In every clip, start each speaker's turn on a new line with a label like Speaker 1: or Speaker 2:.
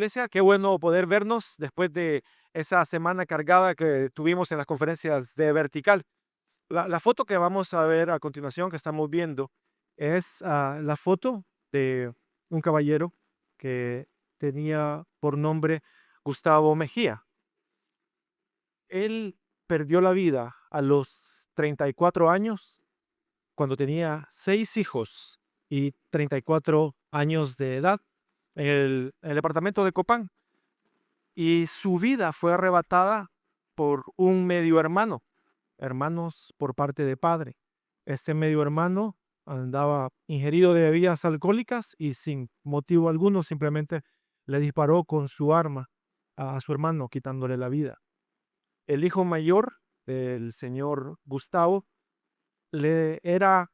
Speaker 1: iglesia. Qué bueno poder vernos después de esa semana cargada que tuvimos en las conferencias de Vertical. La foto que vamos a ver a continuación, que estamos viendo, es la foto de un caballero que tenía por nombre Gustavo Mejía. Él perdió la vida a los 34 años cuando tenía 6 hijos y 34 años de edad en el departamento de Copán. Y su vida fue arrebatada por un medio hermano, hermanos por parte de padre. Este medio hermano andaba ingerido de bebidas alcohólicas y sin motivo alguno simplemente le disparó con su arma a su hermano, quitándole la vida. El hijo mayor del señor Gustavo le era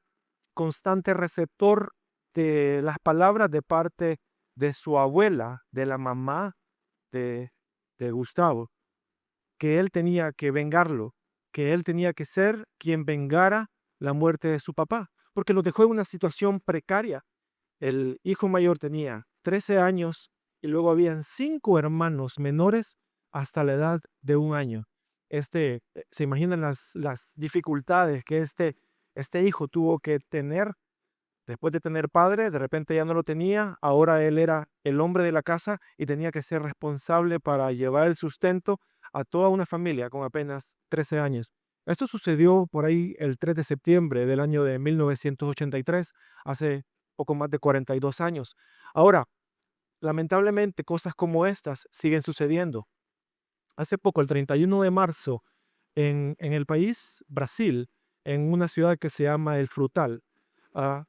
Speaker 1: constante receptor de las palabras de parte de su abuela, de la mamá de, de Gustavo, que él tenía que vengarlo, que él tenía que ser quien vengara la muerte de su papá, porque lo dejó en una situación precaria. El hijo mayor tenía 13 años y luego habían 5 hermanos menores hasta la edad de 1 año. Se imaginan las dificultades que este hijo tuvo que tener después de tener padre. De repente ya no lo tenía, ahora él era el hombre de la casa y tenía que ser responsable para llevar el sustento a toda una familia con apenas 13 años. Esto sucedió por ahí el 3 de septiembre del año de 1983, hace poco más de 42 años. Ahora, lamentablemente, cosas como estas siguen sucediendo. Hace poco, el 31 de marzo, en el país Brasil, en una ciudad que se llama El Frutal,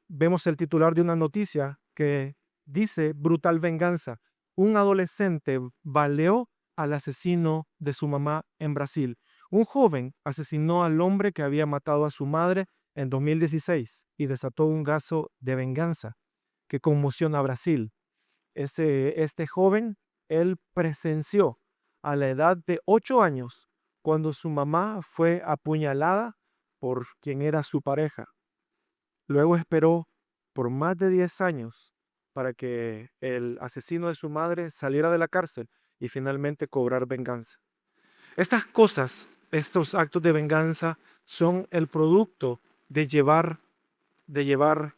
Speaker 1: vemos el titular de una noticia que dice: brutal venganza. Un adolescente baleó al asesino de su mamá en Brasil. Un joven asesinó al hombre que había matado a su madre en 2016 y desató un caso de venganza que conmociona a Brasil. Este joven, él presenció a la edad de 8 años cuando su mamá fue apuñalada por quien era su pareja. Luego esperó por más de 10 años para que el asesino de su madre saliera de la cárcel y finalmente cobrar venganza. Estas cosas, estos actos de venganza, son el producto de llevar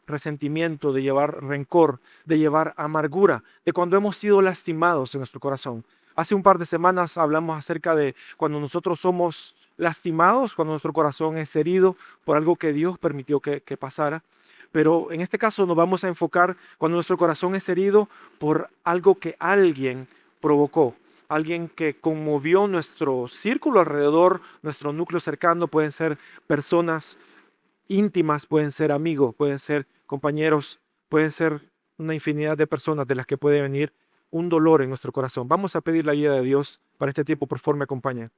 Speaker 1: resentimiento, de llevar rencor, de llevar amargura, de cuando hemos sido lastimados en nuestro corazón. Hace un par de semanas hablamos acerca de cuando nosotros somos lastimados, cuando nuestro corazón es herido por algo que Dios permitió que pasara. Pero en este caso nos vamos a enfocar cuando nuestro corazón es herido por algo que alguien provocó, alguien que conmovió nuestro círculo alrededor, nuestro núcleo cercano. Pueden ser personas íntimas, pueden ser amigos, pueden ser compañeros, pueden ser una infinidad de personas de las que puede venir un dolor en nuestro corazón. Vamos a pedir la ayuda de Dios para este tiempo. Por favor, me acompaña.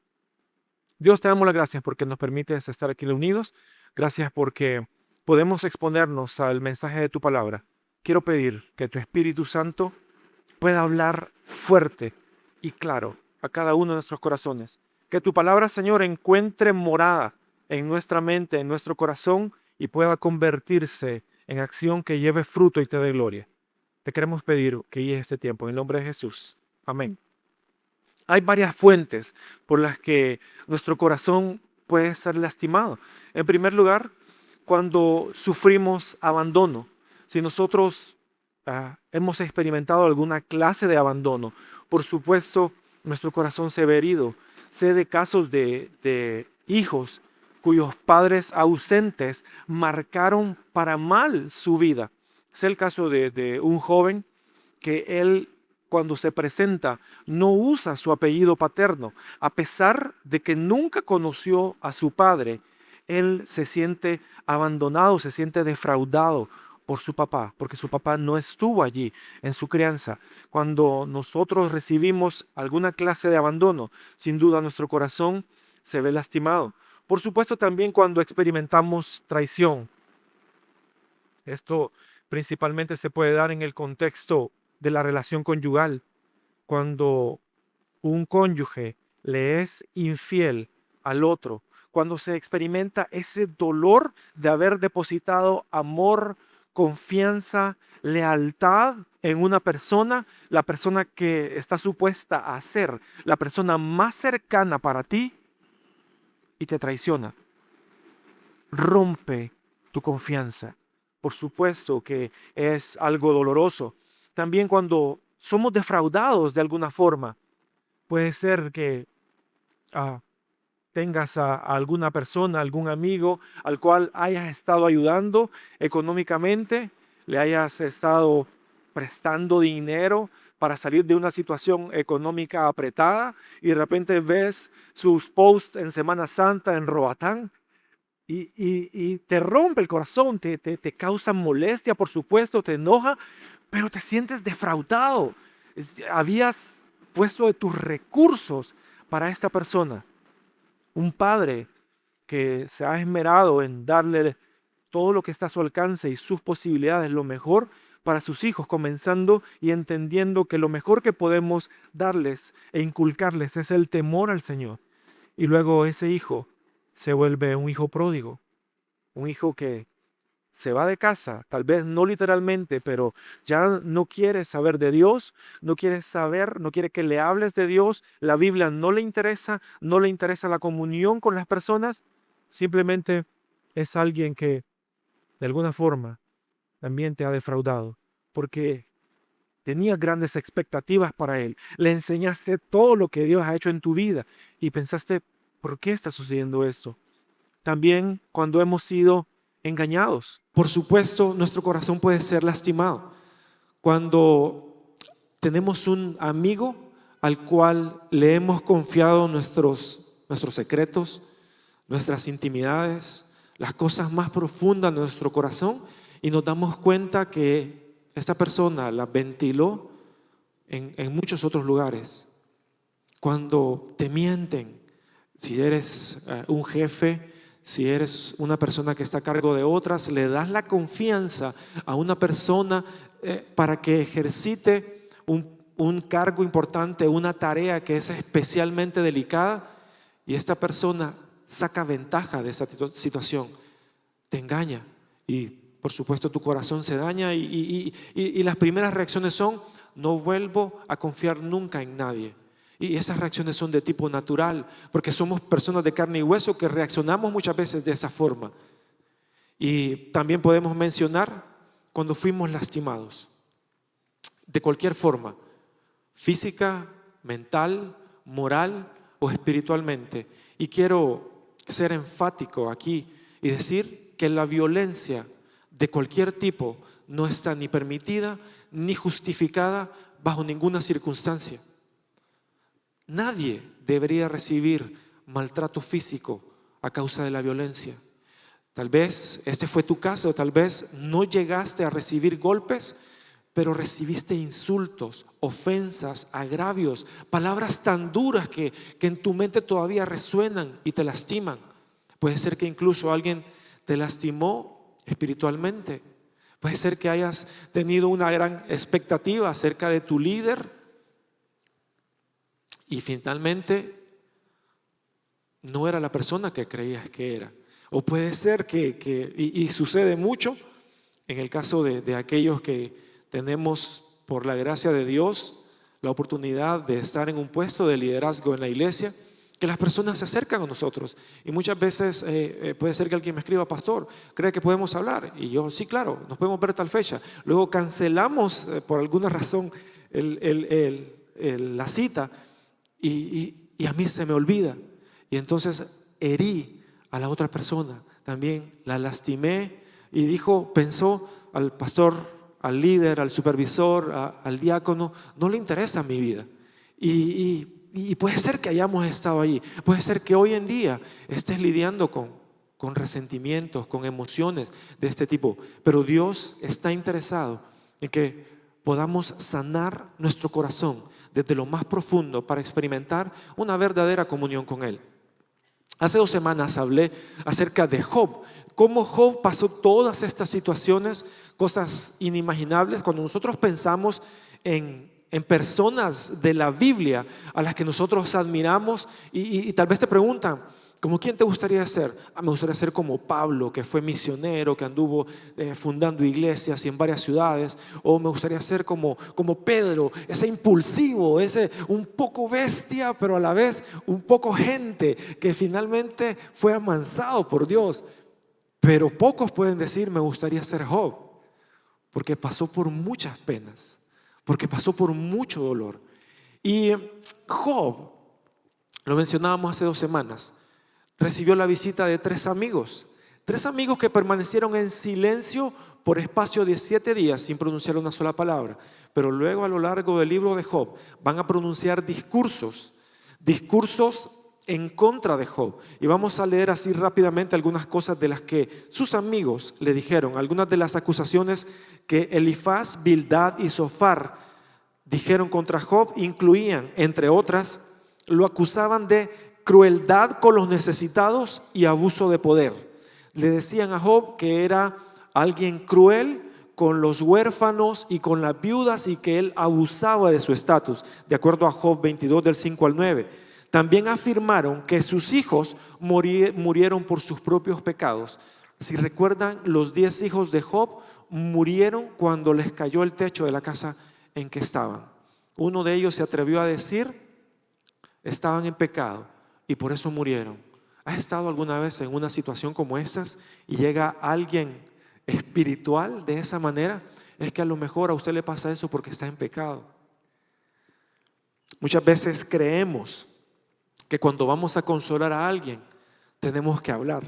Speaker 1: Dios, te damos las gracias porque nos permites estar aquí reunidos. Gracias porque podemos exponernos al mensaje de tu palabra. Quiero pedir que tu Espíritu Santo pueda hablar fuerte y claro a cada uno de nuestros corazones. Que tu palabra, Señor, encuentre morada en nuestra mente, en nuestro corazón, y pueda convertirse en acción que lleve fruto y te dé gloria. Te queremos pedir que guíes este tiempo en el nombre de Jesús. Amén. Hay varias fuentes por las que nuestro corazón puede ser lastimado. En primer lugar, cuando sufrimos abandono. Si nosotros hemos experimentado alguna clase de abandono, por supuesto, nuestro corazón se ve herido. Sé de casos de hijos cuyos padres ausentes marcaron para mal su vida. Sé el caso de un joven que él, cuando se presenta, no usa su apellido paterno. A pesar de que nunca conoció a su padre, él se siente abandonado, se siente defraudado por su papá, porque su papá no estuvo allí en su crianza. Cuando nosotros recibimos alguna clase de abandono, sin duda nuestro corazón se ve lastimado. Por supuesto, también cuando experimentamos traición. Esto principalmente se puede dar en el contexto de la relación conyugal, cuando un cónyuge le es infiel al otro, cuando se experimenta ese dolor de haber depositado amor, confianza, lealtad en una persona, la persona que está supuesta a ser la persona más cercana para ti y te traiciona. Rompe tu confianza. Por supuesto que es algo doloroso. También cuando somos defraudados de alguna forma, puede ser que ah, tengas a alguna persona, algún amigo al cual hayas estado ayudando económicamente, le hayas estado prestando dinero para salir de una situación económica apretada y de repente ves sus posts en Semana Santa en Roatán y te rompe el corazón, te causa molestia, por supuesto, te enoja, pero te sientes defraudado. Habías puesto de tus recursos para esta persona. Un padre que se ha esmerado en darle todo lo que está a su alcance y sus posibilidades, lo mejor para sus hijos, comenzando y entendiendo que lo mejor que podemos darles e inculcarles es el temor al Señor. Y luego ese hijo se vuelve un hijo pródigo, un hijo que se va de casa, tal vez no literalmente, pero ya no quiere saber de Dios, no quiere saber, no quiere que le hables de Dios, la Biblia no le interesa, no le interesa la comunión con las personas, simplemente es alguien que de alguna forma también te ha defraudado, porque tenías grandes expectativas para él, le enseñaste todo lo que Dios ha hecho en tu vida y pensaste, ¿por qué está sucediendo esto? También cuando hemos sido engañados. Por supuesto, nuestro corazón puede ser lastimado. Cuando tenemos un amigo al cual le hemos confiado nuestros secretos, nuestras intimidades, las cosas más profundas de nuestro corazón y nos damos cuenta que esta persona las ventiló en muchos otros lugares. Cuando te mienten, si eres un jefe, si eres una persona que está a cargo de otras, le das la confianza a una persona para que ejercite un cargo importante, una tarea que es especialmente delicada, y esta persona saca ventaja de esa situación, te engaña y por supuesto tu corazón se daña y las primeras reacciones son: no vuelvo a confiar nunca en nadie. Y esas reacciones son de tipo natural, porque somos personas de carne y hueso que reaccionamos muchas veces de esa forma. Y también podemos mencionar cuando fuimos lastimados, de cualquier forma, física, mental, moral o espiritualmente. Y quiero ser enfático aquí y decir que la violencia de cualquier tipo no está ni permitida ni justificada bajo ninguna circunstancia. Nadie debería recibir maltrato físico a causa de la violencia. Tal vez este fue tu caso, tal vez no llegaste a recibir golpes, pero recibiste insultos, ofensas, agravios, palabras tan duras que en tu mente todavía resuenan y te lastiman. Puede ser que incluso alguien te lastimó espiritualmente. Puede ser que hayas tenido una gran expectativa acerca de tu líder y finalmente no era la persona que creías que era. O puede ser y sucede mucho en el caso de aquellos que tenemos, por la gracia de Dios, la oportunidad de estar en un puesto de liderazgo en la iglesia, que las personas se acercan a nosotros y muchas veces puede ser que alguien me escriba: pastor, ¿cree que podemos hablar? Y yo: sí, claro, nos podemos ver tal fecha. Luego cancelamos por alguna razón la cita y a mí se me olvida y entonces herí a la otra persona, también la lastimé y pensó al pastor, al líder, al supervisor, al diácono, no le interesa mi vida. Y puede ser que hayamos estado allí, puede ser que hoy en día estés lidiando con resentimientos, con emociones de este tipo, pero Dios está interesado en que podamos sanar nuestro corazón desde lo más profundo para experimentar una verdadera comunión con Él. Hace 2 semanas hablé acerca de Job, cómo Job pasó todas estas situaciones, cosas inimaginables. Cuando nosotros pensamos en personas de la Biblia a las que nosotros admiramos y tal vez te preguntan:
Speaker 2: ¿Como quién te gustaría ser? Me gustaría ser como Pablo, que fue misionero, que anduvo fundando iglesias y en varias ciudades. O me gustaría ser como Pedro, ese impulsivo, ese un poco bestia, pero a la vez un poco gente, que finalmente fue amansado por Dios. Pero pocos pueden decir, me gustaría ser Job, porque pasó por muchas penas, porque pasó por mucho dolor. Y Job, lo mencionábamos hace 2 semanas, recibió la visita de 3 amigos. 3 amigos que permanecieron en silencio por espacio de 7 días sin pronunciar una sola palabra. Pero luego, a lo largo del libro de Job, van a pronunciar discursos en contra de Job. Y vamos a leer así rápidamente algunas cosas de las que sus amigos le dijeron. Algunas de las acusaciones que Elifaz, Bildad y Zofar dijeron contra Job incluían, entre otras, lo acusaban de crueldad con los necesitados y abuso de poder. Le decían a Job que era alguien cruel con los huérfanos y con las viudas y que él abusaba de su estatus, de acuerdo a Job 22 del 5 al 9. También afirmaron que sus hijos murieron por sus propios pecados. Si recuerdan, los 10 hijos de Job murieron cuando les cayó el techo de la casa en que estaban. Uno de ellos se atrevió a decir, estaban en pecado y por eso murieron. ¿Has estado alguna vez en una situación como estas y llega alguien espiritual de esa manera? Es que a lo mejor a usted le pasa eso porque está en pecado. Muchas veces creemos que cuando vamos a consolar a alguien tenemos que hablar.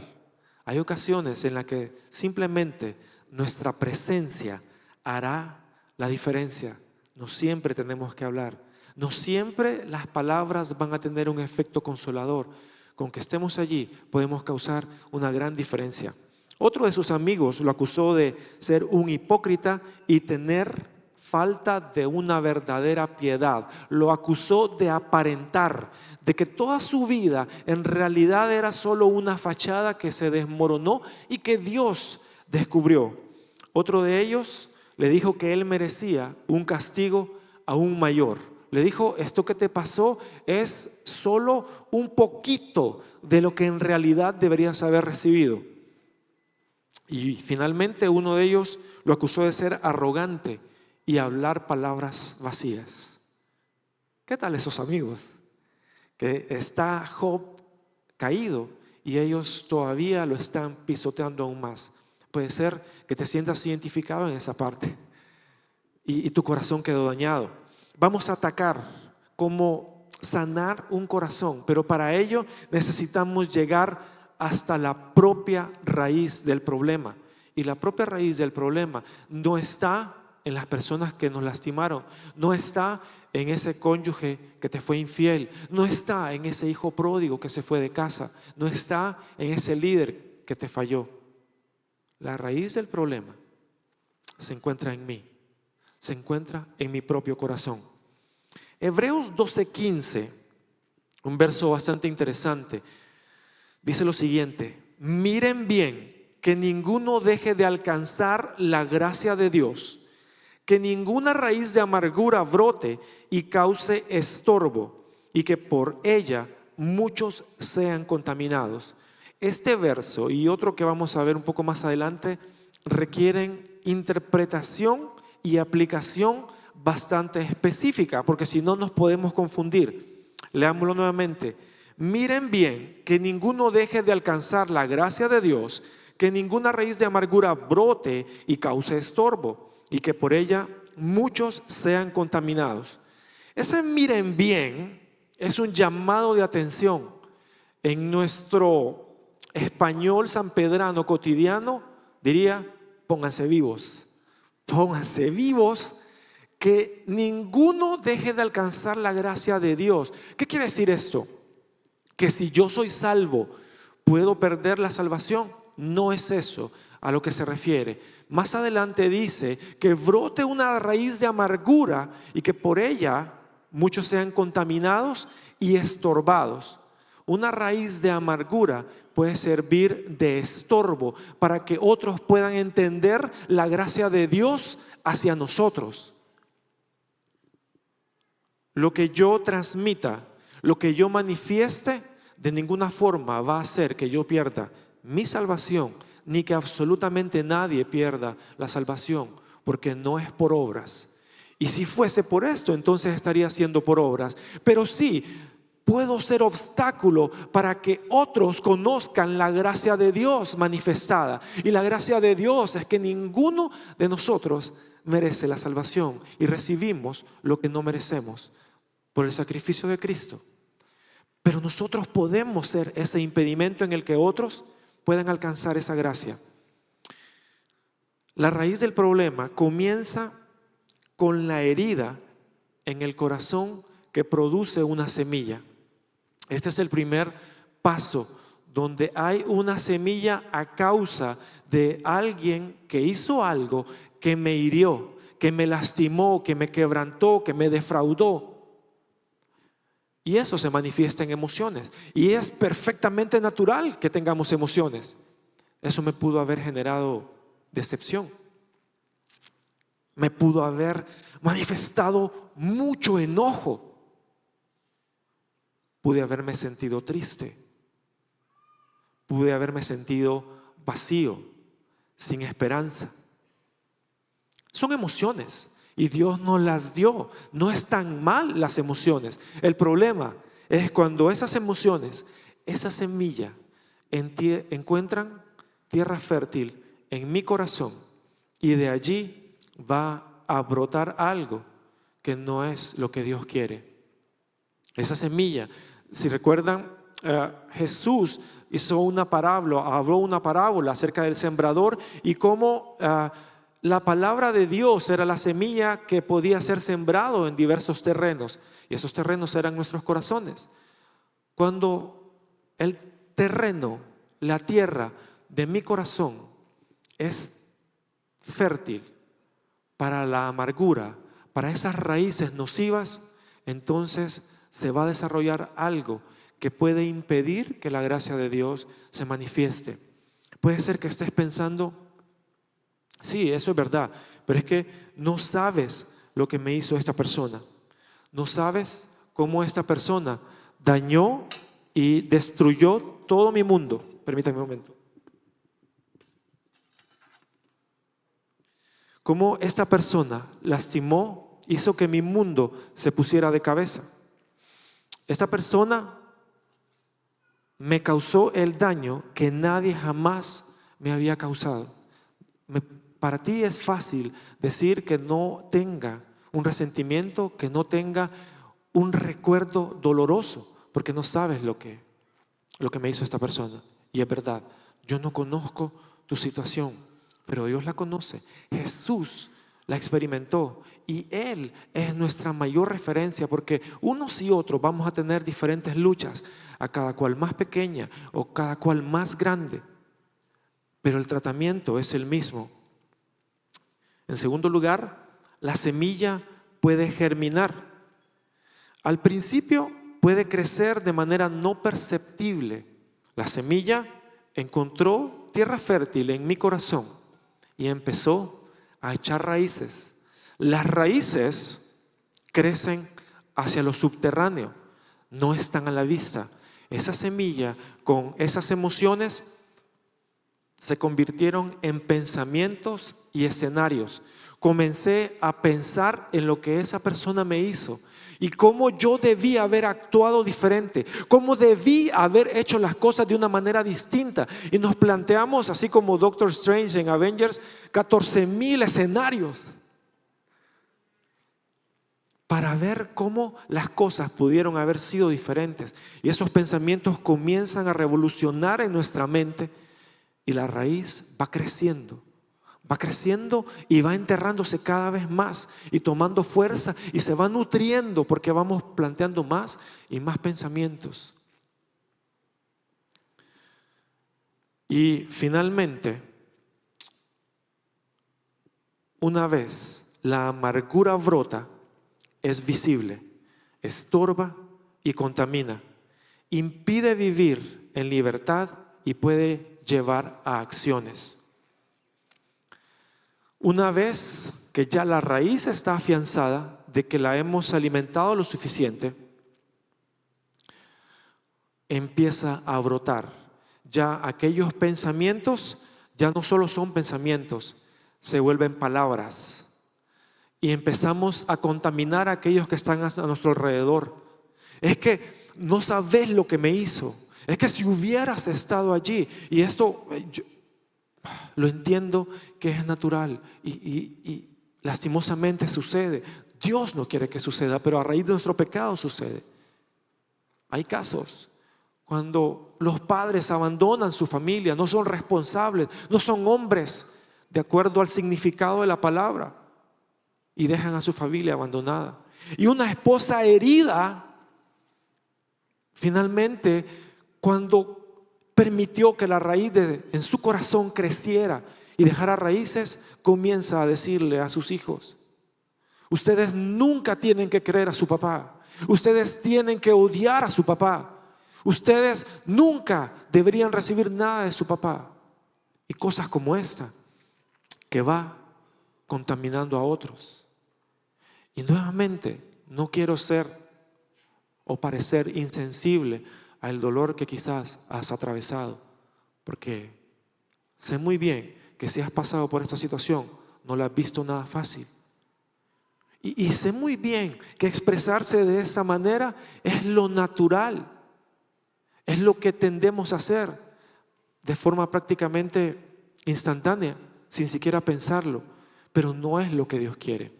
Speaker 2: Hay ocasiones en las que simplemente nuestra presencia hará la diferencia. No siempre tenemos que hablar. No siempre las palabras van a tener un efecto consolador. Con que estemos allí podemos causar una gran diferencia. Otro de sus amigos lo acusó de ser un hipócrita y tener falta de una verdadera piedad. Lo acusó de aparentar, de que toda su vida en realidad era solo una fachada que se desmoronó y que Dios descubrió. Otro de ellos le dijo que él merecía un castigo aún mayor. Le dijo, esto que te pasó es solo un poquito de lo que en realidad deberías haber recibido. Y finalmente uno de ellos lo acusó de ser arrogante y hablar palabras vacías. ¿Qué tal esos amigos? Que está Job caído y ellos todavía lo están pisoteando aún más. Puede ser que te sientas identificado en esa parte y tu corazón quedó dañado. Vamos a atacar cómo sanar un corazón, pero para ello necesitamos llegar hasta la propia raíz del problema. Y la propia raíz del problema no está en las personas que nos lastimaron, no está en ese cónyuge que te fue infiel, no está en ese hijo pródigo que se fue de casa, no está en ese líder que te falló. La raíz del problema se encuentra en mí, se encuentra en mi propio corazón. Hebreos 12:15, un verso bastante interesante, dice lo siguiente: miren bien que ninguno deje de alcanzar la gracia de Dios, que ninguna raíz de amargura brote y cause estorbo, y que por ella muchos sean contaminados. Este verso y otro que vamos a ver un poco más adelante requieren interpretación y aplicación bastante específica, porque si no nos podemos confundir. Leámoslo nuevamente. Miren bien que ninguno deje de alcanzar la gracia de Dios, que ninguna raíz de amargura brote y cause estorbo, y que por ella muchos sean contaminados. Ese miren bien es un llamado de atención. En nuestro español sanpedrano cotidiano diría, pónganse vivos. Pónganse vivos, que ninguno deje de alcanzar la gracia de Dios. ¿Qué quiere decir esto? Que si yo soy salvo, ¿puedo perder la salvación? No es eso a lo que se refiere. Más adelante dice que brote una raíz de amargura y que por ella muchos sean contaminados y estorbados. Una raíz de amargura puede servir de estorbo para que otros puedan entender la gracia de Dios hacia nosotros. Lo que yo transmita, lo que yo manifieste, de ninguna forma va a hacer que yo pierda mi salvación, ni que absolutamente nadie pierda la salvación, porque no es por obras. Y si fuese por esto, entonces estaría siendo por obras. Pero sí, puedo ser obstáculo para que otros conozcan la gracia de Dios manifestada. Y la gracia de Dios es que ninguno de nosotros merece la salvación y recibimos lo que no merecemos por el sacrificio de Cristo. Pero nosotros podemos ser ese impedimento en el que otros puedan alcanzar esa gracia. La raíz del problema comienza con la herida en el corazón que produce una semilla. Este es el primer paso, donde hay una semilla a causa de alguien que hizo algo que me hirió, que me lastimó, que me quebrantó, que me defraudó. Y eso se manifiesta en emociones. Y es perfectamente natural que tengamos emociones. Eso me pudo haber generado decepción. Me pudo haber manifestado mucho enojo. Pude haberme sentido triste. Pude haberme sentido vacío, sin esperanza. Son emociones y Dios nos las dio. No están mal las emociones. El problema es cuando esas emociones, esa semilla, encuentran tierra fértil en mi corazón y de allí va a brotar algo que no es lo que Dios quiere. Esa semilla, si recuerdan, Jesús habló una parábola acerca del sembrador y cómo la palabra de Dios era la semilla que podía ser sembrado en diversos terrenos. Y esos terrenos eran nuestros corazones. Cuando el terreno, la tierra de mi corazón es fértil para la amargura, para esas raíces nocivas, entonces se va a desarrollar algo que puede impedir que la gracia de Dios se manifieste. Puede ser que estés pensando, sí, eso es verdad, pero es que no sabes lo que me hizo esta persona. No sabes cómo esta persona dañó y destruyó todo mi mundo. Permítame un momento. Cómo esta persona lastimó, hizo que mi mundo se pusiera de cabeza. Esta persona me causó el daño que nadie jamás me había causado. Para ti es fácil decir que no tenga un resentimiento, que no tenga un recuerdo doloroso, porque no sabes lo que me hizo esta persona. Y es verdad, yo no conozco tu situación, pero Dios la conoce. Jesús la experimentó y Él es nuestra mayor referencia, porque unos y otros vamos a tener diferentes luchas, a cada cual más pequeña o cada cual más grande, pero el tratamiento es el mismo. En segundo lugar, la semilla puede germinar. Al principio puede crecer de manera no perceptible. La semilla encontró tierra fértil en mi corazón y empezó a echar raíces. Las raíces crecen hacia lo subterráneo, no están a la vista. Esa semilla con esas emociones se convirtieron en pensamientos y escenarios. Comencé a pensar en lo que esa persona me hizo y cómo yo debí haber actuado diferente, cómo debí haber hecho las cosas de una manera distinta. Y nos planteamos, así como Doctor Strange en Avengers, 14,000 escenarios para ver cómo las cosas pudieron haber sido diferentes. Y esos pensamientos comienzan a revolucionar en nuestra mente y la raíz va creciendo y va enterrándose cada vez más y tomando fuerza y se va nutriendo porque vamos planteando más y más pensamientos. Y finalmente, una vez la amargura brota, es visible, estorba y contamina, impide vivir en libertad y puede llevar a acciones. Una vez que ya la raíz está afianzada, de que la hemos alimentado lo suficiente, empieza a brotar. Ya aquellos pensamientos ya no solo son pensamientos, se vuelven palabras. Y empezamos a contaminar a aquellos que están a nuestro alrededor. Es que no sabes lo que me hizo. Es que si hubieras estado allí, y esto yo lo entiendo que es natural y lastimosamente sucede. Dios no quiere que suceda, pero a raíz de nuestro pecado sucede. Hay casos cuando los padres abandonan su familia, no son responsables, no son hombres de acuerdo al significado de la palabra y dejan a su familia abandonada. Y una esposa herida, finalmente, cuando permitió que la raíz en su corazón creciera y dejara raíces, comienza a decirle a sus hijos: ustedes nunca tienen que creer a su papá. Ustedes tienen que odiar a su papá. Ustedes nunca deberían recibir nada de su papá. Y cosas como esta, que va contaminando a otros. Y nuevamente, no quiero ser o parecer insensible al dolor que quizás has atravesado, porque sé muy bien que si has pasado por esta situación, no la has visto nada fácil. Y sé muy bien que expresarse de esa manera es lo natural, es lo que tendemos a hacer de forma prácticamente instantánea, sin siquiera pensarlo, pero no es lo que Dios quiere.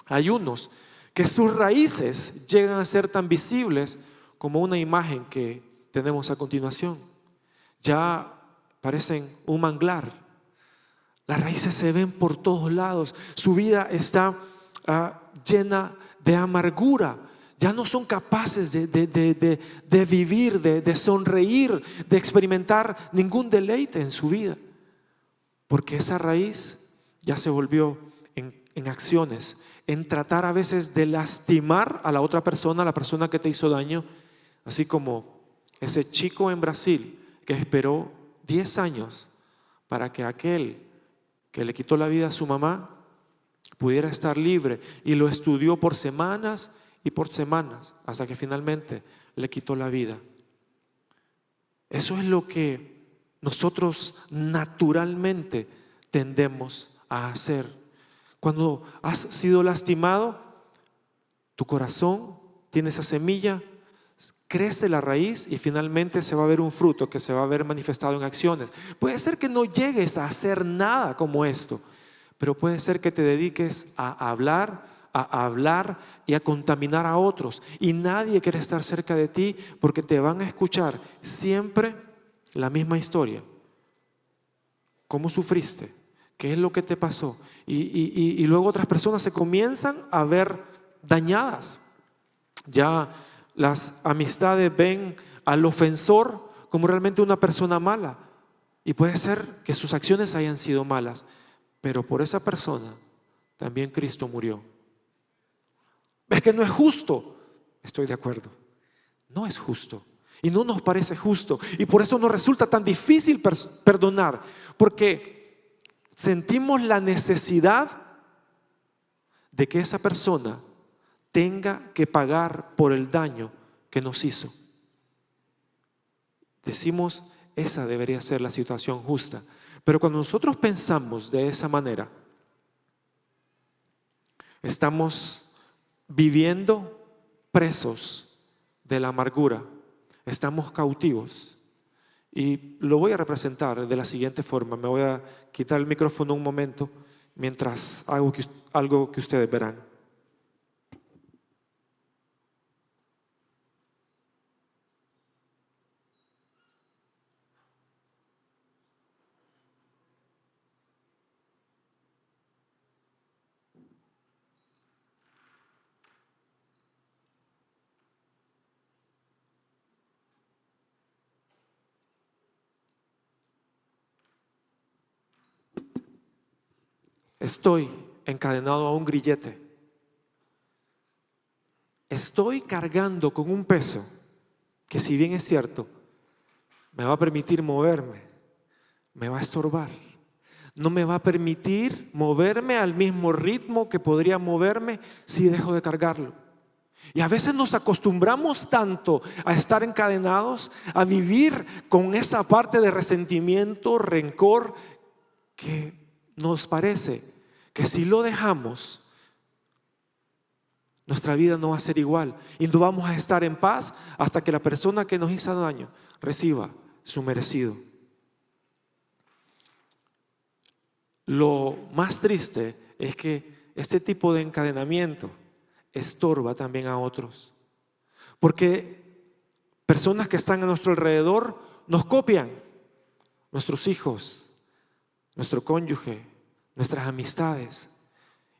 Speaker 2: Hay unos que sus raíces llegan a ser tan visibles como una imagen que tenemos a continuación. Ya parecen un manglar. Las raíces se ven por todos lados. Su vida está llena de amargura. Ya no son capaces de vivir, de sonreír, de experimentar ningún deleite en su vida. Porque esa raíz ya se volvió en acciones, en tratar a veces de lastimar a la otra persona, a la persona que te hizo daño. Así como ese chico en Brasil que esperó 10 años para que aquel que le quitó la vida a su mamá pudiera estar libre, y lo estudió por semanas y por semanas hasta que finalmente le quitó la vida. Eso es lo que nosotros naturalmente tendemos a hacer. Cuando has sido lastimado, tu corazón tiene esa semilla, crece la raíz y finalmente se va a ver un fruto que se va a ver manifestado en acciones. Puede ser que no llegues a hacer nada como esto, pero puede ser que te dediques a hablar y a contaminar a otros. Y nadie quiere estar cerca de ti porque te van a escuchar siempre la misma historia. ¿Cómo sufriste? ¿Qué es lo que te pasó? Y luego otras personas se comienzan a ver dañadas. Ya las amistades ven al ofensor como realmente una persona mala. Y puede ser que sus acciones hayan sido malas, pero por esa persona también Cristo murió. ¿Es que no es justo? Estoy de acuerdo. No es justo. Y no nos parece justo. Y por eso nos resulta tan difícil perdonar. Porque sentimos la necesidad de que esa persona tenga que pagar por el daño que nos hizo. Decimos, esa debería ser la situación justa. Pero cuando nosotros pensamos de esa manera, estamos viviendo presos de la amargura, estamos cautivos. Y lo voy a representar de la siguiente forma. Me voy a quitar el micrófono un momento mientras hago algo que ustedes verán. Estoy encadenado a un grillete. Estoy cargando con un peso que, si bien es cierto, me va a permitir moverme, me va a estorbar. No me va a permitir moverme al mismo ritmo que podría moverme si dejo de cargarlo. Y a veces nos acostumbramos tanto a estar encadenados, a vivir con esa parte de resentimiento, rencor, que nos parece que si lo dejamos, nuestra vida no va a ser igual y no vamos a estar en paz hasta que la persona que nos hizo daño reciba su merecido. Lo más triste es que este tipo de encadenamiento estorba también a otros, porque personas que están a nuestro alrededor nos copian, nuestros hijos, nuestro cónyuge, nuestras amistades,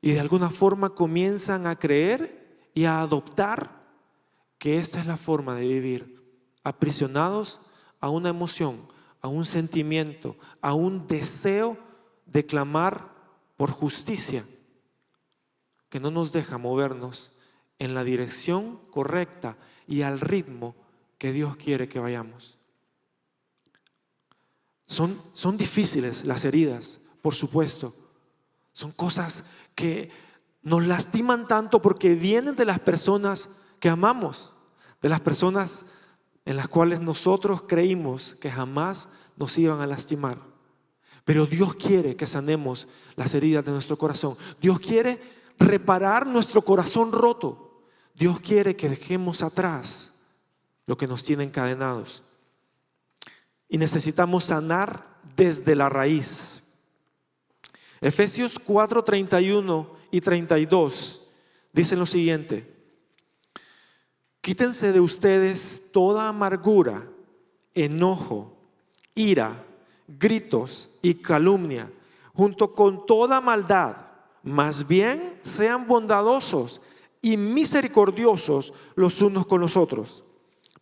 Speaker 2: y de alguna forma comienzan a creer y a adoptar que esta es la forma de vivir, aprisionados a una emoción, a un sentimiento, a un deseo de clamar por justicia, que no nos deja movernos en la dirección correcta y al ritmo que Dios quiere que vayamos. Son difíciles las heridas, por supuesto. Son cosas que nos lastiman tanto porque vienen de las personas que amamos, de las personas en las cuales nosotros creímos que jamás nos iban a lastimar. Pero Dios quiere que sanemos las heridas de nuestro corazón. Dios quiere reparar nuestro corazón roto. Dios quiere que dejemos atrás lo que nos tiene encadenados. Y necesitamos sanar desde la raíz. Efesios 4, 31 y 32 dicen lo siguiente: quítense de ustedes toda amargura, enojo, ira, gritos y calumnia, junto con toda maldad. Más bien sean bondadosos y misericordiosos los unos con los otros,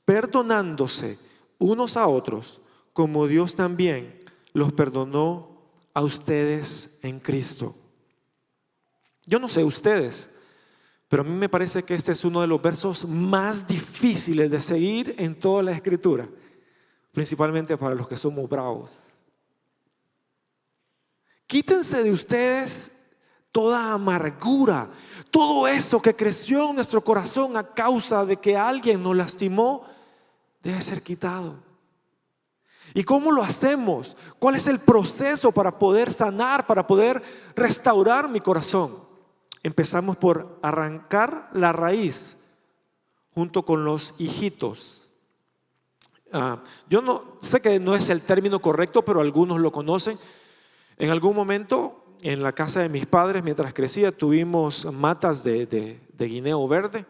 Speaker 2: perdonándose unos a otros, como Dios también los perdonó a ustedes en Cristo. Yo no sé ustedes, pero a mí me parece que este es uno de los versos más difíciles de seguir en toda la Escritura, principalmente para los que somos bravos. Quítense de ustedes toda amargura, todo eso que creció en nuestro corazón a causa de que alguien nos lastimó, debe ser quitado. ¿Y cómo lo hacemos? ¿Cuál es el proceso para poder sanar, para poder restaurar mi corazón? Empezamos por arrancar la raíz junto con los hijitos. Yo no sé que no es el término correcto, pero algunos lo conocen. En algún momento, en la casa de mis padres, mientras crecía, tuvimos matas de guineo verde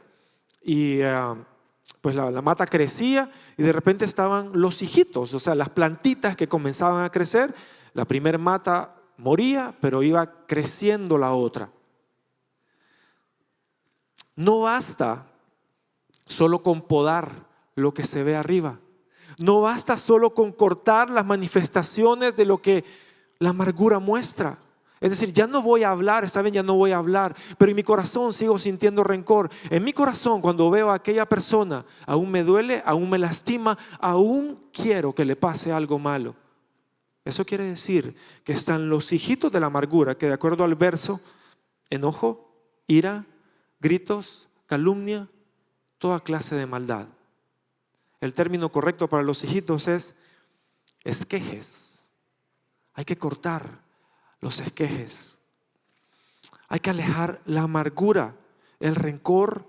Speaker 2: y pues la mata crecía y de repente estaban los hijitos, o sea, las plantitas que comenzaban a crecer. La primera mata moría, pero iba creciendo la otra. No basta solo con podar lo que se ve arriba. No basta solo con cortar las manifestaciones de lo que la amargura muestra. Es decir, ya no voy a hablar, está bien, ya no voy a hablar, pero en mi corazón sigo sintiendo rencor. En mi corazón, cuando veo a aquella persona, aún me duele, aún me lastima, aún quiero que le pase algo malo. Eso quiere decir que están los hijitos de la amargura, que de acuerdo al verso, enojo, ira, gritos, calumnia, toda clase de maldad. El término correcto para los hijitos es esquejes. Hay que cortar los esquejes. Hay que alejar la amargura, el rencor,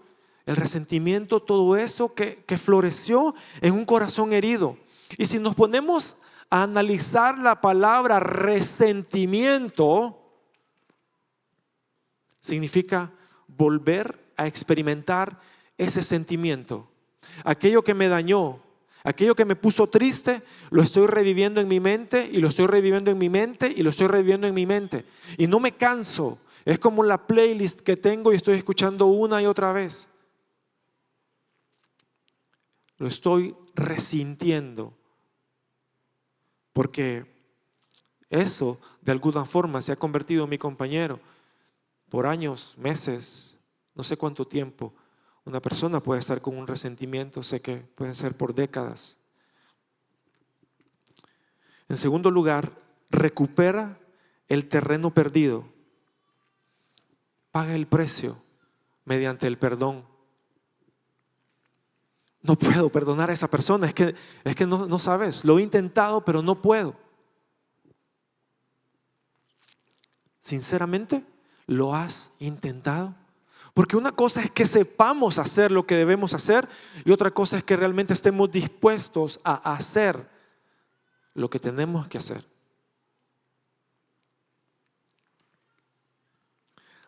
Speaker 2: el resentimiento, todo eso que floreció en un corazón herido. Y si nos ponemos a analizar la palabra resentimiento, significa volver a experimentar ese sentimiento. Aquello que me dañó, aquello que me puso triste, lo estoy reviviendo en mi mente y lo estoy reviviendo en mi mente y lo estoy reviviendo en mi mente. Y no me canso. Es como la playlist que tengo y estoy escuchando una y otra vez. Lo estoy resintiendo. Porque eso de alguna forma se ha convertido en mi compañero por años, meses, no sé cuánto tiempo. Una persona puede estar con un resentimiento, sé que pueden ser por décadas. En segundo lugar, recupera el terreno perdido. Paga el precio mediante el perdón. No puedo perdonar a esa persona, es que no sabes, lo he intentado, pero no puedo. Sinceramente, ¿lo has intentado? Porque una cosa es que sepamos hacer lo que debemos hacer y otra cosa es que realmente estemos dispuestos a hacer lo que tenemos que hacer.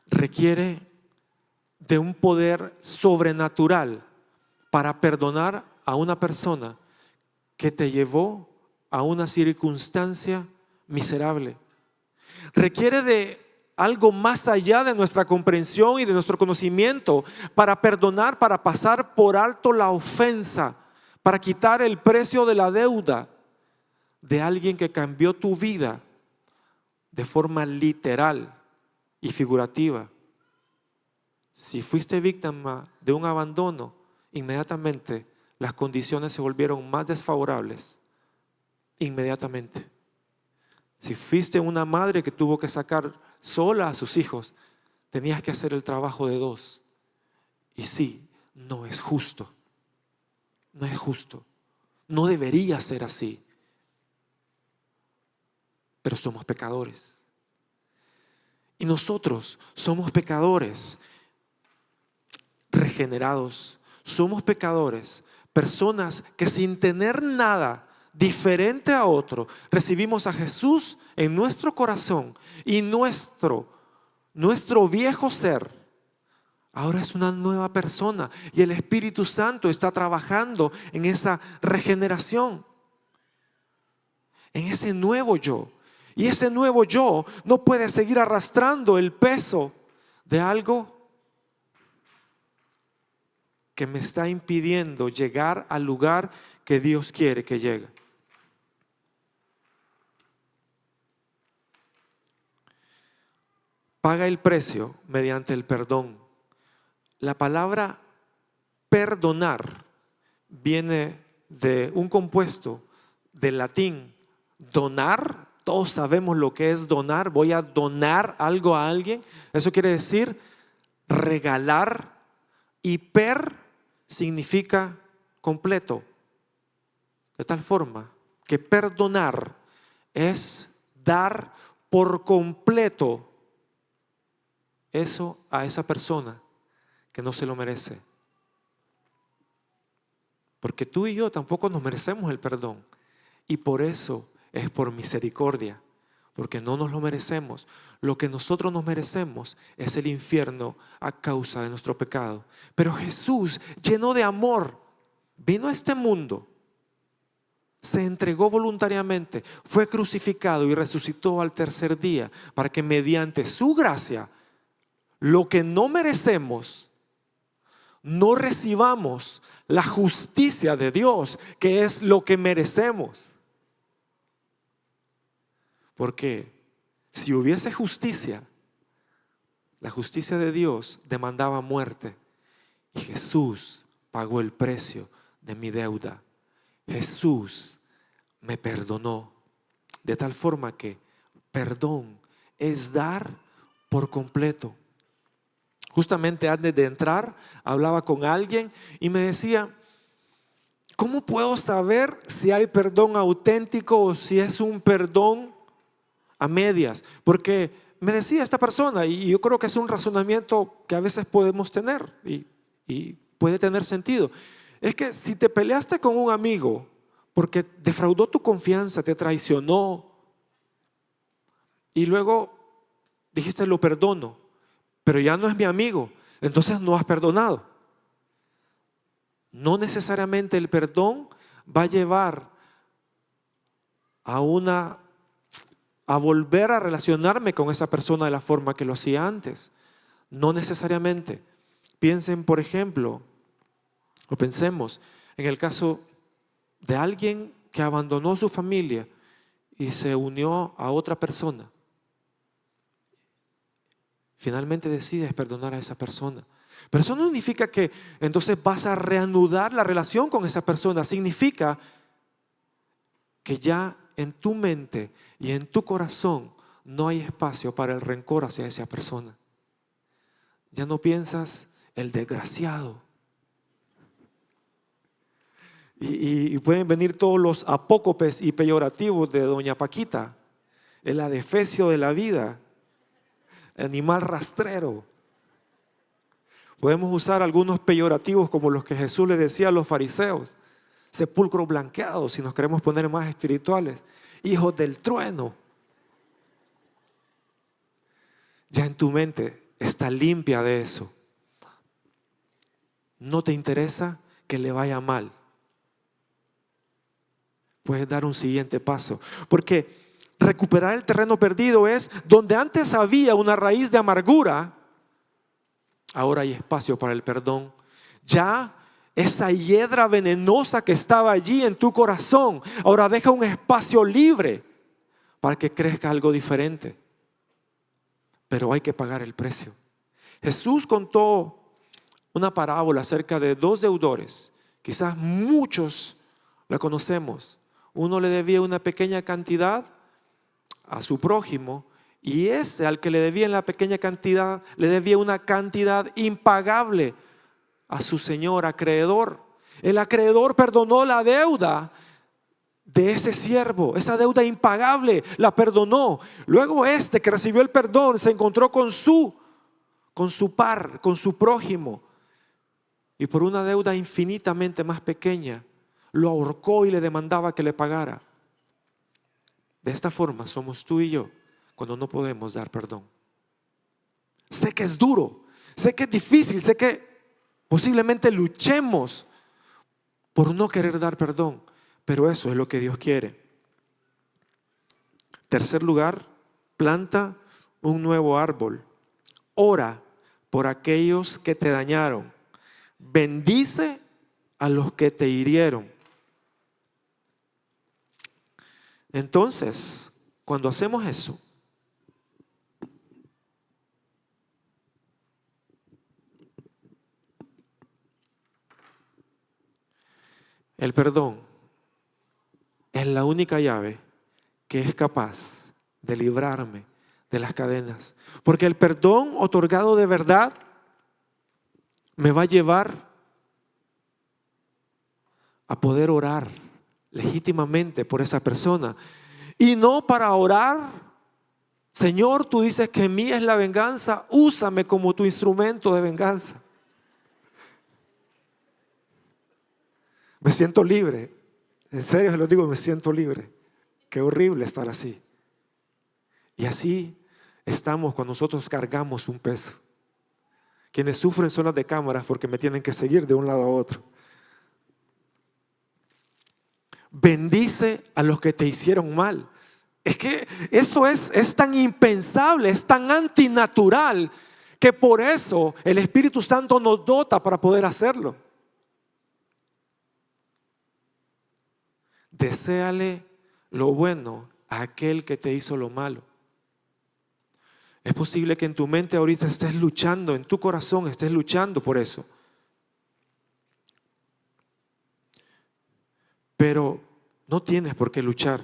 Speaker 2: Requiere de un poder sobrenatural para perdonar a una persona que te llevó a una circunstancia miserable. Requiere de algo más allá de nuestra comprensión y de nuestro conocimiento para perdonar, para pasar por alto la ofensa, para quitar el precio de la deuda de alguien que cambió tu vida de forma literal y figurativa. Si fuiste víctima de un abandono, inmediatamente las condiciones se volvieron más desfavorables. Inmediatamente. Si fuiste una madre que tuvo que sacar sola a sus hijos, tenías que hacer el trabajo de dos. Y sí, no es justo. No es justo. No debería ser así. Pero somos pecadores. Y nosotros somos pecadores regenerados. Somos pecadores, personas que sin tener nada diferente a otro, recibimos a Jesús en nuestro corazón y nuestro viejo ser ahora es una nueva persona y el Espíritu Santo está trabajando en esa regeneración, en ese nuevo yo. Y ese nuevo yo no puede seguir arrastrando el peso de algo que me está impidiendo llegar al lugar que Dios quiere que llegue. Paga el precio mediante el perdón. La palabra perdonar viene de un compuesto del latín donar. Todos sabemos lo que es donar. Voy a donar algo a alguien. Eso quiere decir regalar. Y significa completo. De tal forma que perdonar es dar por completo eso a esa persona que no se lo merece. Porque tú y yo tampoco nos merecemos el perdón. Y por eso es por misericordia. Porque no nos lo merecemos. Lo que nosotros nos merecemos es el infierno a causa de nuestro pecado. Pero Jesús, lleno de amor, vino a este mundo, se entregó voluntariamente, fue crucificado y resucitó al tercer día para que mediante su gracia, lo que no merecemos, no recibamos la justicia de Dios, que es lo que merecemos. Porque si hubiese justicia, la justicia de Dios demandaba muerte y Jesús pagó el precio de mi deuda. Jesús me perdonó, de tal forma que perdón es dar por completo. Justamente antes de entrar hablaba con alguien y me decía, ¿cómo puedo saber si hay perdón auténtico o si es un perdón a medias? Porque me decía esta persona, y yo creo que es un razonamiento que a veces podemos tener y puede tener sentido. Es que si te peleaste con un amigo porque defraudó tu confianza, te traicionó y luego dijiste lo perdono, pero ya no es mi amigo, entonces no has perdonado. No necesariamente el perdón va a llevar a volver a relacionarme con esa persona de la forma que lo hacía antes. No necesariamente. Piensen, por ejemplo, o pensemos en el caso de alguien que abandonó su familia y se unió a otra persona. Finalmente decides perdonar a esa persona. Pero eso no significa que entonces vas a reanudar la relación con esa persona. Significa que ya en tu mente y en tu corazón no hay espacio para el rencor hacia esa persona. Ya no piensas el desgraciado. Y pueden venir todos los apócopes y peyorativos de doña Paquita, el adefesio de la vida, animal rastrero. Podemos usar algunos peyorativos como los que Jesús le decía a los fariseos: sepulcros blanqueados, si nos queremos poner más espirituales, hijos del trueno. Ya en tu mente está limpia de eso. No te interesa que le vaya mal. Puedes dar un siguiente paso, porque recuperar el terreno perdido es donde antes había una raíz de amargura, ahora hay espacio para el perdón. Ya esa hiedra venenosa que estaba allí en tu corazón, ahora deja un espacio libre para que crezca algo diferente. Pero hay que pagar el precio. Jesús contó una parábola acerca de dos deudores. Quizás muchos la conocemos. Uno le debía una pequeña cantidad a su prójimo, y ese al que le debía la pequeña cantidad, le debía una cantidad impagable a su señor acreedor. El acreedor perdonó la deuda de ese siervo, esa deuda impagable, la perdonó. Luego este que recibió el perdón se encontró con su par, con su prójimo, y por una deuda infinitamente más pequeña lo ahorcó y le demandaba que le pagara. De esta forma somos tú y yo cuando no podemos dar perdón. Sé que es duro, sé que es difícil, sé que posiblemente luchemos por no querer dar perdón, pero eso es lo que Dios quiere. Tercer lugar, planta un nuevo árbol. Ora por aquellos que te dañaron. Bendice a los que te hirieron. Entonces, cuando hacemos eso, el perdón es la única llave que es capaz de librarme de las cadenas. Porque el perdón otorgado de verdad me va a llevar a poder orar legítimamente por esa persona. Y no para orar: Señor, tú dices que mía es la venganza, úsame como tu instrumento de venganza. Me siento libre. En serio se lo digo, me siento libre. Qué horrible estar así. Y así estamos cuando nosotros cargamos un peso. Quienes sufren son las de cámaras porque me tienen que seguir de un lado a otro. Bendice a los que te hicieron mal. Es que eso es tan impensable, es tan antinatural, que por eso el Espíritu Santo nos dota para poder hacerlo. Deséale lo bueno a aquel que te hizo lo malo. Es posible que en tu mente ahorita estés luchando, en tu corazón estés luchando por eso. Pero no tienes por qué luchar.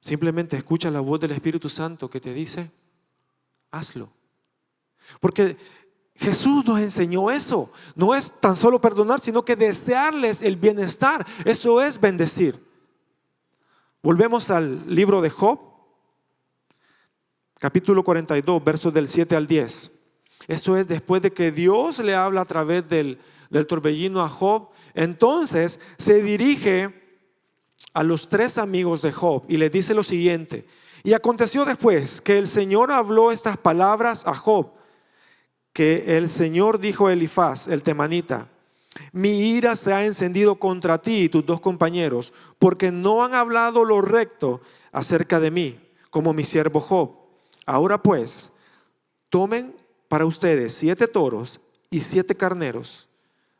Speaker 2: Simplemente escucha la voz del Espíritu Santo que te dice: hazlo. Porque Jesús nos enseñó eso. No es tan solo perdonar, sino que desearles el bienestar. Eso es bendecir. Volvemos al libro de Job, capítulo 42, versos del 7 al 10. Esto es después de que Dios le habla a través del torbellino a Job. Entonces se dirige a los tres amigos de Job y les dice lo siguiente: y aconteció después que el Señor habló estas palabras a Job, que el Señor dijo a Elifaz, el temanita: mi ira se ha encendido contra ti y tus dos compañeros, porque no han hablado lo recto acerca de mí, como mi siervo Job. Ahora pues, tomen para ustedes 7 toros y 7 carneros,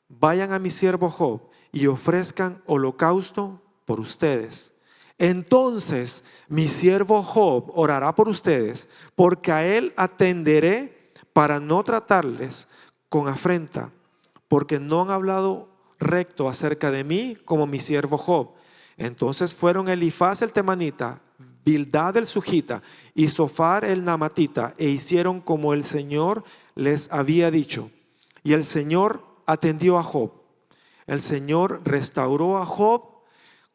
Speaker 2: vayan a mi siervo Job y ofrezcan holocausto por ustedes. Entonces mi siervo Job orará por ustedes, porque a él atenderé para no tratarles con afrenta, porque no han hablado recto acerca de mí como mi siervo Job. Entonces fueron Elifaz el temanita, Bildad el sujita y Sofar el namatita, e hicieron como el Señor les había dicho. Y el Señor atendió a Job. El Señor restauró a Job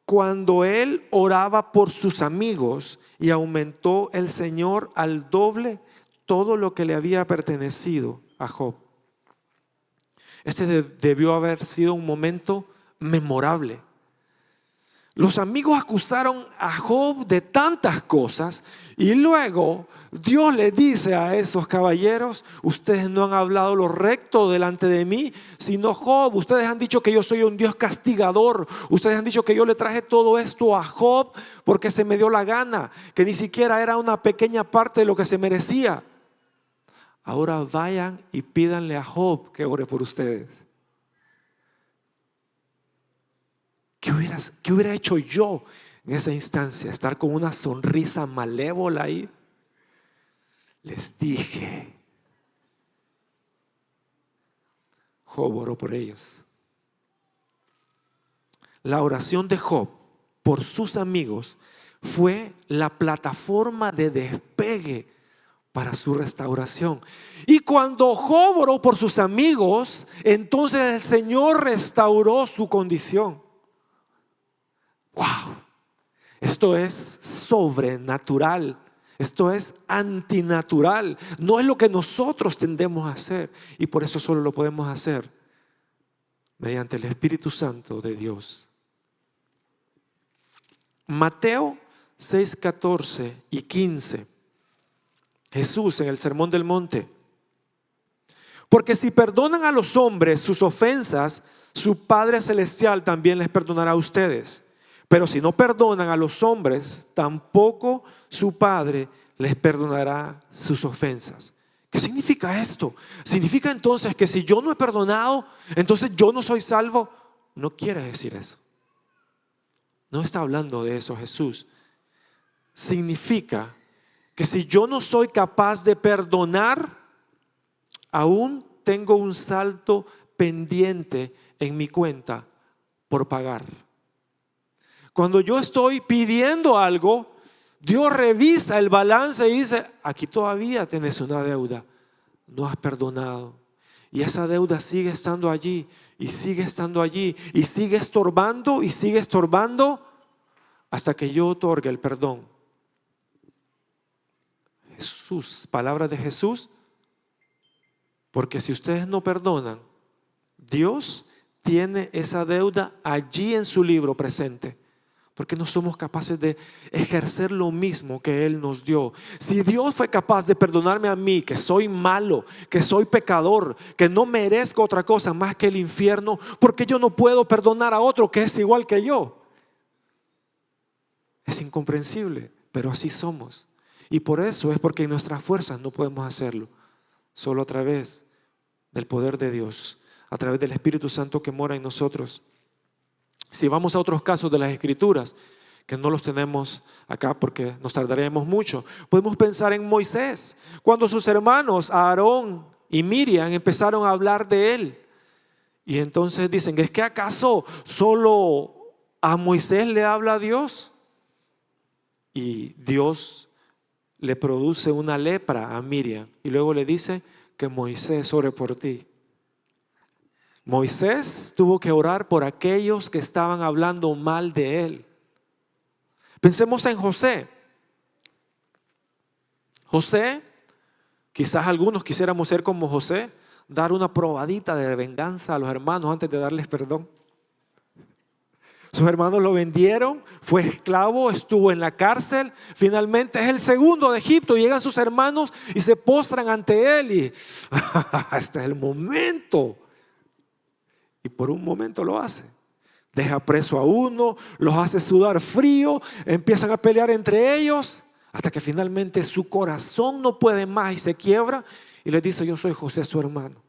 Speaker 2: cuando él oraba por sus amigos, y aumentó el Señor al doble todo lo que le había pertenecido a Job. Este debió haber sido un momento memorable. Los amigos acusaron a Job de tantas cosas, y luego Dios le dice a esos caballeros: ustedes no han hablado lo recto delante de mí, sino Job. Ustedes han dicho que yo soy un Dios castigador. Ustedes han dicho que yo le traje todo esto a Job porque se me dio la gana, que ni siquiera era una pequeña parte de lo que se merecía. Ahora vayan y pídanle a Job que ore por ustedes. ¿Qué hubiera hecho yo en esa instancia? Estar con una sonrisa malévola ahí. Les dije. Job oró por ellos. La oración de Job por sus amigos fue la plataforma de despegue para su restauración. Y cuando Job oró por sus amigos, entonces el Señor restauró su condición. ¡Wow! Esto es sobrenatural. Esto es antinatural. No es lo que nosotros tendemos a hacer. Y por eso solo lo podemos hacer mediante el Espíritu Santo de Dios. Mateo 6, 14 y 15. Jesús en el Sermón del Monte. Porque si perdonan a los hombres sus ofensas, su Padre Celestial también les perdonará a ustedes. Pero si no perdonan a los hombres, tampoco su Padre les perdonará sus ofensas. ¿Qué significa esto? ¿Significa entonces que si yo no he perdonado, entonces yo no soy salvo? No quiere decir eso. No está hablando de eso Jesús. Significa que si yo no soy capaz de perdonar, aún tengo un saldo pendiente en mi cuenta por pagar. Cuando yo estoy pidiendo algo, Dios revisa el balance y dice: aquí todavía tienes una deuda, no has perdonado. Y esa deuda sigue estando allí, y sigue estando allí, y sigue estorbando, y sigue estorbando, hasta que yo otorgue el perdón. Jesús, palabras de Jesús. Porque si ustedes no perdonan, Dios tiene esa deuda allí en su libro presente. Porque no somos capaces de ejercer lo mismo que Él nos dio. Si Dios fue capaz de perdonarme a mí, que soy malo, que soy pecador, que no merezco otra cosa más que el infierno, ¿por qué yo no puedo perdonar a otro que es igual que yo? Es incomprensible, pero así somos. Y por eso es porque en nuestras fuerzas no podemos hacerlo. Solo a través del poder de Dios, a través del Espíritu Santo que mora en nosotros. Si vamos a otros casos de las Escrituras, que no los tenemos acá porque nos tardaremos mucho, podemos pensar en Moisés, cuando sus hermanos Aarón y Miriam empezaron a hablar de él. Y entonces dicen: ¿es que acaso solo a Moisés le habla Dios? Y Dios le produce una lepra a Miriam y luego le dice que Moisés ore por ti. Moisés tuvo que orar por aquellos que estaban hablando mal de él. Pensemos en José. José, quizás algunos quisiéramos ser como José, dar una probadita de venganza a los hermanos antes de darles perdón. Sus hermanos lo vendieron, fue esclavo, estuvo en la cárcel, finalmente es el segundo de Egipto. Llegan sus hermanos y se postran ante él y este es el momento. Y por un momento lo hace. Deja preso a uno, los hace sudar frío, empiezan a pelear entre ellos, hasta que finalmente su corazón no puede más y se quiebra y les dice: yo soy José, su hermano.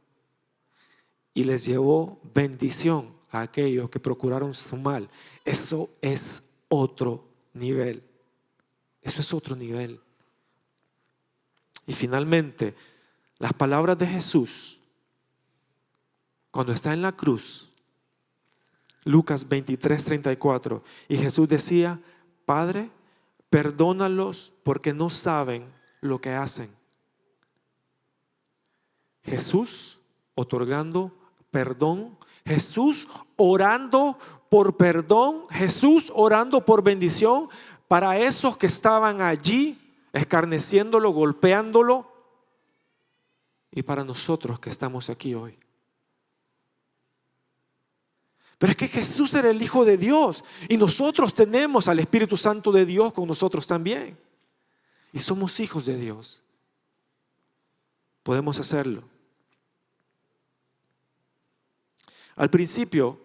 Speaker 2: Y les llevó bendición a aquellos que procuraron su mal. Eso es otro nivel. Eso es otro nivel. Y finalmente, las palabras de Jesús cuando está en la cruz, Lucas 23:34, y Jesús decía: Padre, perdónalos porque no saben lo que hacen. Jesús otorgando perdón, Jesús orando por perdón, Jesús orando por bendición para esos que estaban allí escarneciéndolo, golpeándolo, y para nosotros que estamos aquí hoy. Pero es que Jesús era el Hijo de Dios y nosotros tenemos al Espíritu Santo de Dios con nosotros también. Y somos hijos de Dios. Podemos hacerlo. Al principio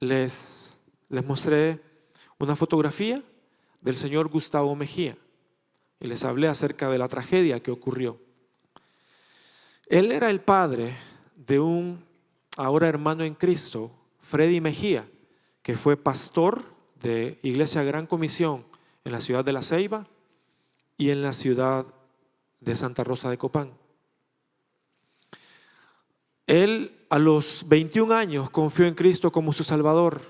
Speaker 2: les mostré una fotografía del señor Gustavo Mejía y les hablé acerca de la tragedia que ocurrió. Él era el padre de un ahora hermano en Cristo, Freddy Mejía, que fue pastor de Iglesia Gran Comisión en la ciudad de La Ceiba y en la ciudad de Santa Rosa de Copán. Él a los 21 años confió en Cristo como su Salvador,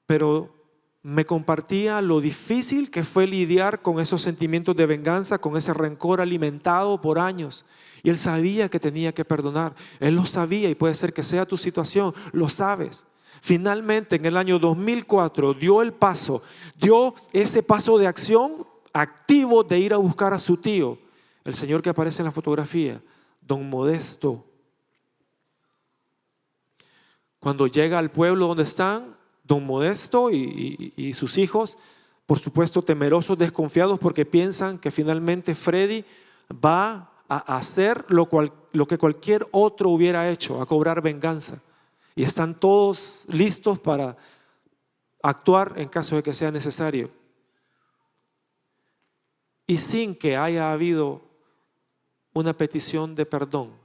Speaker 2: pero me compartía lo difícil que fue lidiar con esos sentimientos de venganza, con ese rencor alimentado por años. Y él sabía que tenía que perdonar. Él lo sabía, y puede ser que sea tu situación, lo sabes. Finalmente, en el año 2004, dio ese paso de acción activo de ir a buscar a su tío, el señor que aparece en la fotografía, don Modesto. Cuando llega al pueblo donde están, don Modesto y sus hijos, por supuesto temerosos, desconfiados, porque piensan que finalmente Freddy va a hacer lo que cualquier otro hubiera hecho, a cobrar venganza. Y están todos listos para actuar en caso de que sea necesario. Y sin que haya habido una petición de perdón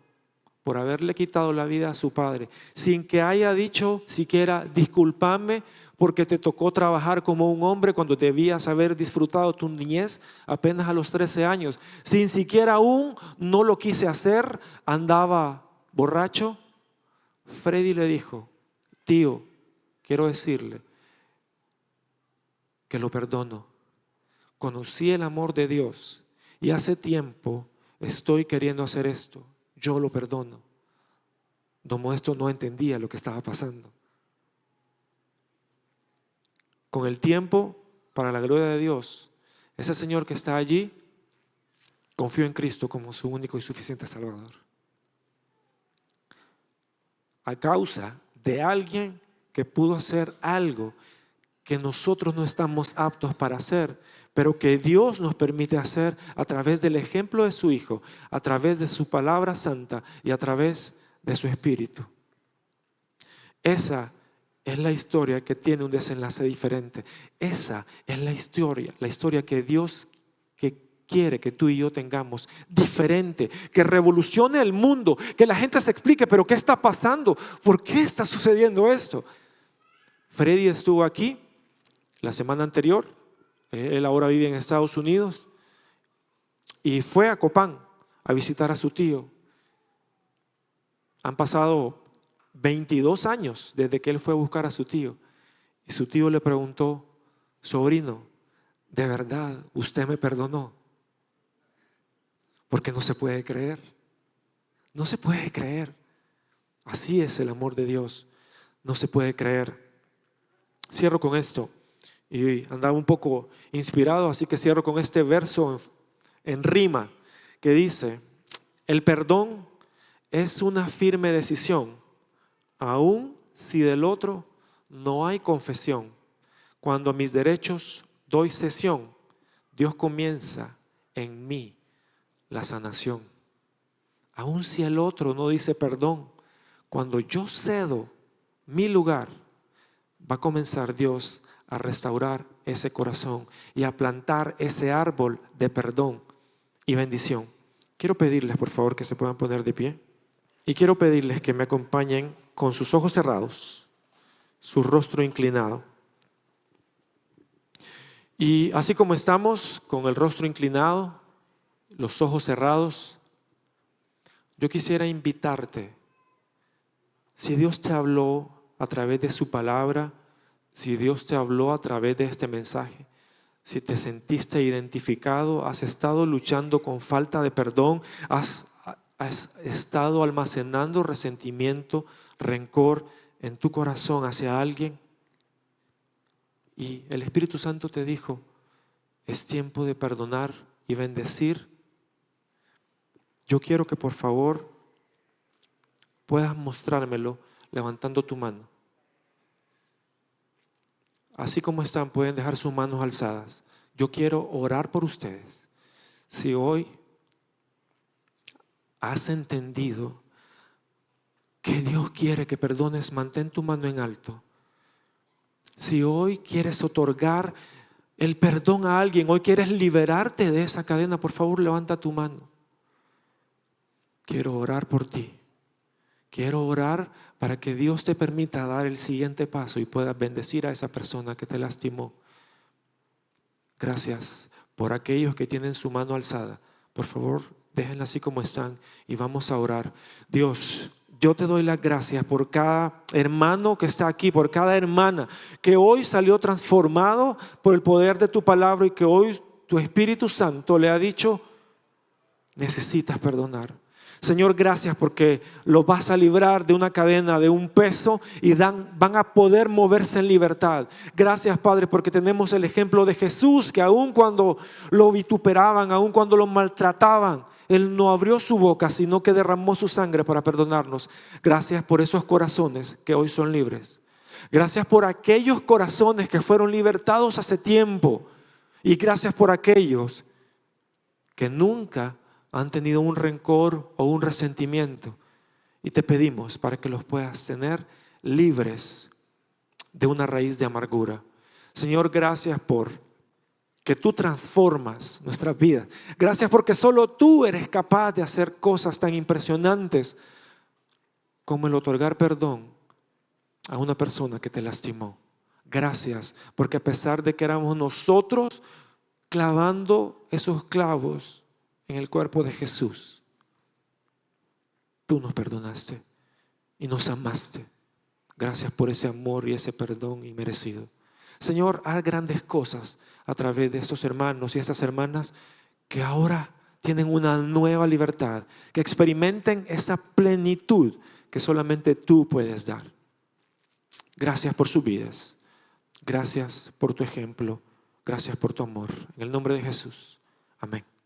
Speaker 2: por haberle quitado la vida a su padre, sin que haya dicho siquiera discúlpame porque te tocó trabajar como un hombre cuando debías haber disfrutado tu niñez apenas a los 13 años, sin siquiera aún no lo quise hacer, andaba borracho. Freddy le dijo, tío, quiero decirle que lo perdono. Conocí el amor de Dios y hace tiempo estoy queriendo hacer esto. Yo lo perdono. Don Modesto no entendía lo que estaba pasando. Con el tiempo, para la gloria de Dios, ese señor que está allí confió en Cristo como su único y suficiente Salvador. A causa de alguien que pudo hacer algo que nosotros no estamos aptos para hacer, pero que Dios nos permite hacer a través del ejemplo de su Hijo, a través de su palabra santa y a través de su Espíritu. Esa es la historia que tiene un desenlace diferente. Esa es la historia que Dios quiere que tú y yo tengamos, diferente, que revolucione el mundo, que la gente se explique, pero ¿qué está pasando? ¿Por qué está sucediendo esto? Freddy estuvo aquí la semana anterior, él ahora vive en Estados Unidos y fue a Copán a visitar a su tío. Han pasado 22 años desde que él fue a buscar a su tío y su tío le preguntó, sobrino, ¿de verdad usted me perdonó? Porque no se puede creer, no se puede creer. Así es el amor de Dios, no se puede creer. Cierro con esto. Y andaba un poco inspirado, así que cierro con este verso en rima que dice, el perdón es una firme decisión, aun si del otro no hay confesión. Cuando a mis derechos doy cesión, Dios comienza en mí la sanación. Aun si el otro no dice perdón, cuando yo cedo mi lugar, va a comenzar Dios a restaurar ese corazón y a plantar ese árbol de perdón y bendición. Quiero pedirles, por favor, que se puedan poner de pie. Y quiero pedirles que me acompañen con sus ojos cerrados, su rostro inclinado. Y así como estamos, con el rostro inclinado, los ojos cerrados, yo quisiera invitarte, si Dios te habló a través de su palabra, si Dios te habló a través de este mensaje, si te sentiste identificado, has estado luchando con falta de perdón, has has estado almacenando resentimiento, rencor en tu corazón hacia alguien y el Espíritu Santo te dijo, es tiempo de perdonar y bendecir, yo quiero que por favor puedas mostrármelo levantando tu mano. Así como están, pueden dejar sus manos alzadas. Yo quiero orar por ustedes. Si hoy has entendido que Dios quiere que perdones, mantén tu mano en alto. Si hoy quieres otorgar el perdón a alguien, hoy quieres liberarte de esa cadena, por favor levanta tu mano. Quiero orar por ti. Quiero orar para que Dios te permita dar el siguiente paso y puedas bendecir a esa persona que te lastimó. Gracias por aquellos que tienen su mano alzada. Por favor, déjenla así como están y vamos a orar. Dios, yo te doy las gracias por cada hermano que está aquí, por cada hermana que hoy salió transformado por el poder de tu palabra y que hoy tu Espíritu Santo le ha dicho, necesitas perdonar. Señor, gracias porque los vas a librar de una cadena, de un peso y van a poder moverse en libertad. Gracias, Padre, porque tenemos el ejemplo de Jesús que aun cuando lo vituperaban, aun cuando lo maltrataban, Él no abrió su boca, sino que derramó su sangre para perdonarnos. Gracias por esos corazones que hoy son libres. Gracias por aquellos corazones que fueron libertados hace tiempo. Y gracias por aquellos que nunca han tenido un rencor o un resentimiento. Y te pedimos para que los puedas tener libres de una raíz de amargura. Señor, gracias por que tú transformas nuestras vidas. Gracias porque solo tú eres capaz de hacer cosas tan impresionantes como el otorgar perdón a una persona que te lastimó. Gracias porque a pesar de que éramos nosotros clavando esos clavos en el cuerpo de Jesús, tú nos perdonaste y nos amaste. Gracias por ese amor y ese perdón inmerecido. Señor, haz grandes cosas a través de estos hermanos y estas hermanas que ahora tienen una nueva libertad, que experimenten esa plenitud que solamente tú puedes dar. Gracias por sus vidas. Gracias por tu ejemplo. Gracias por tu amor. En el nombre de Jesús. Amén.